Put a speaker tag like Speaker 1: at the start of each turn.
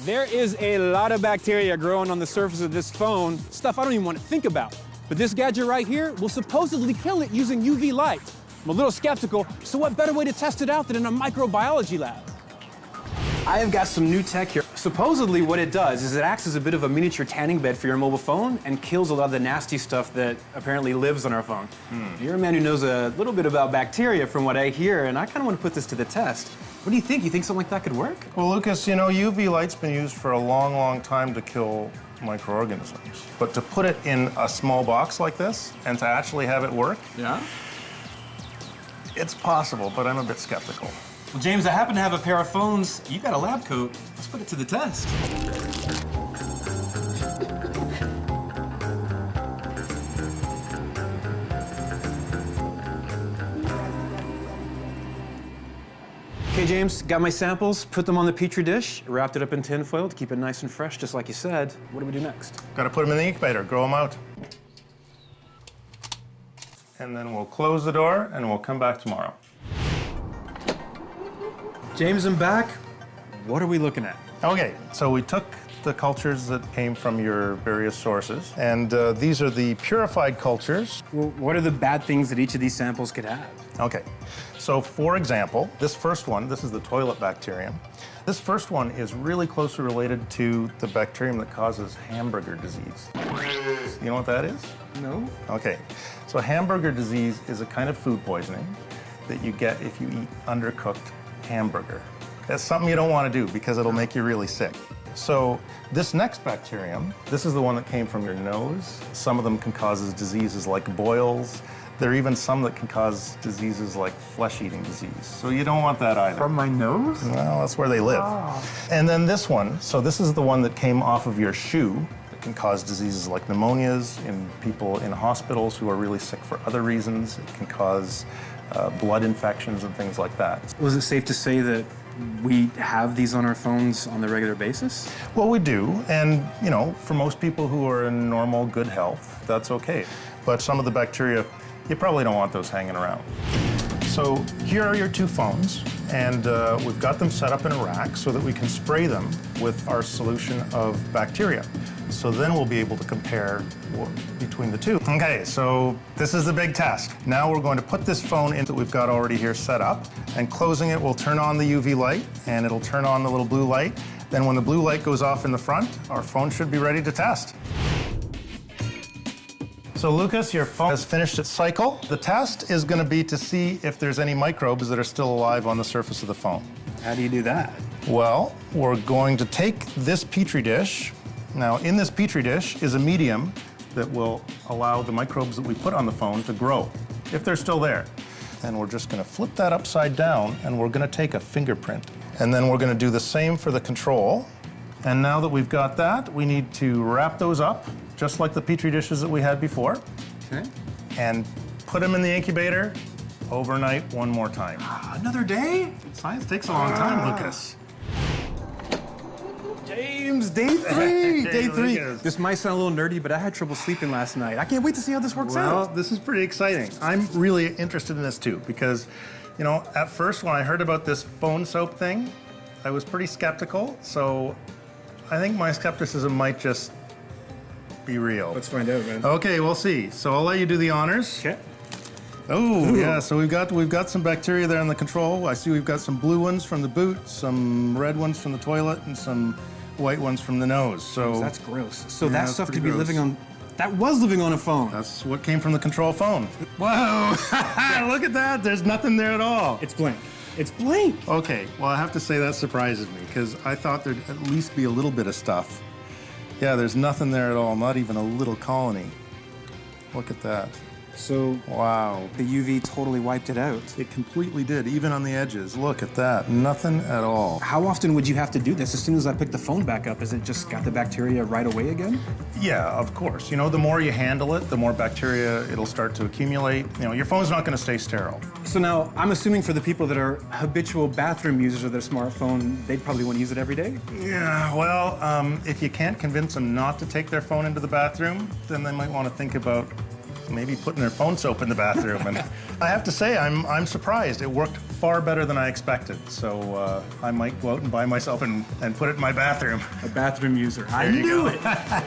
Speaker 1: There is a lot of bacteria growing on the surface of this phone, stuff I don't even want to think about. But this gadget right here will supposedly kill it using UV light. I'm a little skeptical, so what better way to test it out than in a microbiology lab? I have got some new tech here. Supposedly what it does is it acts as a bit of a miniature tanning bed for your mobile phone and kills a lot of the nasty stuff that apparently lives on our phone. You're a man who knows a little bit about bacteria from what I hear, and I kind of want to put this to the test. What do you think? You think something like that could work?
Speaker 2: Well, Lucas, you know, UV light's been used for a long, long time to kill microorganisms. But to put it in a small box like this and to actually have it work,
Speaker 1: Yeah?
Speaker 2: it's possible, but I'm a bit skeptical.
Speaker 1: Well, James, I happen to have a pair of phones. You got a lab coat. Let's put it to the test. Okay, James, got my samples, put them on the Petri dish, wrapped it up in tin foil to keep it nice and fresh, just like you said. What do we do next?
Speaker 2: Got to put them in the incubator, grow them out. And then we'll close the door and we'll come back tomorrow.
Speaker 1: James, I'm back. What are we looking at?
Speaker 2: Okay, so we took the cultures that came from your various sources, and these are the purified cultures.
Speaker 1: Well, what are the bad things that each of these samples could have?
Speaker 2: Okay, so for example, this first one, this is the toilet bacterium. This first one is really closely related to the bacterium that causes hamburger disease. You know what that is?
Speaker 1: No.
Speaker 2: Okay, so hamburger disease is a kind of food poisoning that you get if you eat undercooked hamburger. That's something you don't want to do because it'll make you really sick. So this next bacterium, this is the one that came from your nose. Some of them can cause diseases like boils. There are even some that can cause diseases like flesh-eating disease. So you don't want that either.
Speaker 1: From my nose?
Speaker 2: Well, that's where they live.
Speaker 1: Oh.
Speaker 2: And then this one, so this is the one that came off of your shoe. It can cause diseases like pneumonias in people in hospitals who are really sick for other reasons. It can cause blood infections and things like that.
Speaker 1: Was it safe to say that we have these on our phones on the regular basis?
Speaker 2: Well, we do, and you know, for most people who are in normal, good health, that's okay. But some of the bacteria, you probably don't want those hanging around. So here are your two phones, and we've got them set up in a rack so that we can spray them with our solution of bacteria. So then we'll be able to compare between the two. Okay, so this is the big test. Now we're going to put this phone in that we've got already here set up, and closing it will turn on the UV light, and it'll turn on the little blue light. Then when the blue light goes off in the front, our phone should be ready to test. So Lucas, your phone has finished its cycle. The test is going to be to see if there's any microbes that are still alive on the surface of the phone.
Speaker 1: How do you do that?
Speaker 2: Well, we're going to take this Petri dish. Now, in this Petri dish is a medium that will allow the microbes that we put on the phone to grow, if they're still there. And we're just going to flip that upside down, and we're going to take a fingerprint. And then we're going to do the same for the control. And now that we've got that, we need to wrap those up, just like the Petri dishes that we had before.
Speaker 1: Okay.
Speaker 2: And put them in the incubator overnight one more time.
Speaker 1: Another day?
Speaker 2: Science takes a long time, Lucas.
Speaker 1: James, day three, day three.
Speaker 2: Lucas.
Speaker 1: This might sound a little nerdy, but I had trouble sleeping last night. I can't wait to see how this works
Speaker 2: Well,
Speaker 1: out.
Speaker 2: this is pretty exciting. I'm really interested in this too, because, you know, at first when I heard about this phone soap thing, I was pretty skeptical. So I think my skepticism might just be real.
Speaker 1: Let's find out, man.
Speaker 2: Okay, we'll see. So I'll let you do the honors.
Speaker 1: Okay.
Speaker 2: Oh, yeah, so we've got some bacteria there in the control. I see we've got some blue ones from the boot, some red ones from the toilet, and some white ones from the nose. So
Speaker 1: That's gross. So
Speaker 2: Yeah,
Speaker 1: that
Speaker 2: that's
Speaker 1: stuff could
Speaker 2: pretty
Speaker 1: be
Speaker 2: gross.
Speaker 1: living on, that was living on a phone.
Speaker 2: that's what came from the control phone. Whoa, look at that. There's nothing there at all.
Speaker 1: It's blank. It's blank.
Speaker 2: Okay, well, I have to say that surprises me, because I thought there'd at least be a little bit of stuff. Yeah, there's nothing there at all, not even a little colony. Look at that.
Speaker 1: So
Speaker 2: Wow.
Speaker 1: the UV totally wiped it out.
Speaker 2: It completely did, even on the edges. Look at that, nothing at all.
Speaker 1: How often would you have to do this? As soon as I pick the phone back up, is it just got the bacteria right away again?
Speaker 2: Yeah, of course. You know, the more you handle it, the more bacteria it'll start to accumulate. You know, your phone's not going to stay sterile.
Speaker 1: So now, I'm assuming for the people that are habitual bathroom users of their smartphone, they'd probably want to use it every day?
Speaker 2: Yeah, well, if you can't convince them not to take their phone into the bathroom, then they might want to think about maybe putting their phone soap in the bathroom. And I have to say, I'm surprised. It worked far better than I expected. So I might go out and buy myself and put it in my bathroom.
Speaker 1: A bathroom user. I
Speaker 2: There you
Speaker 1: knew
Speaker 2: go.
Speaker 1: it.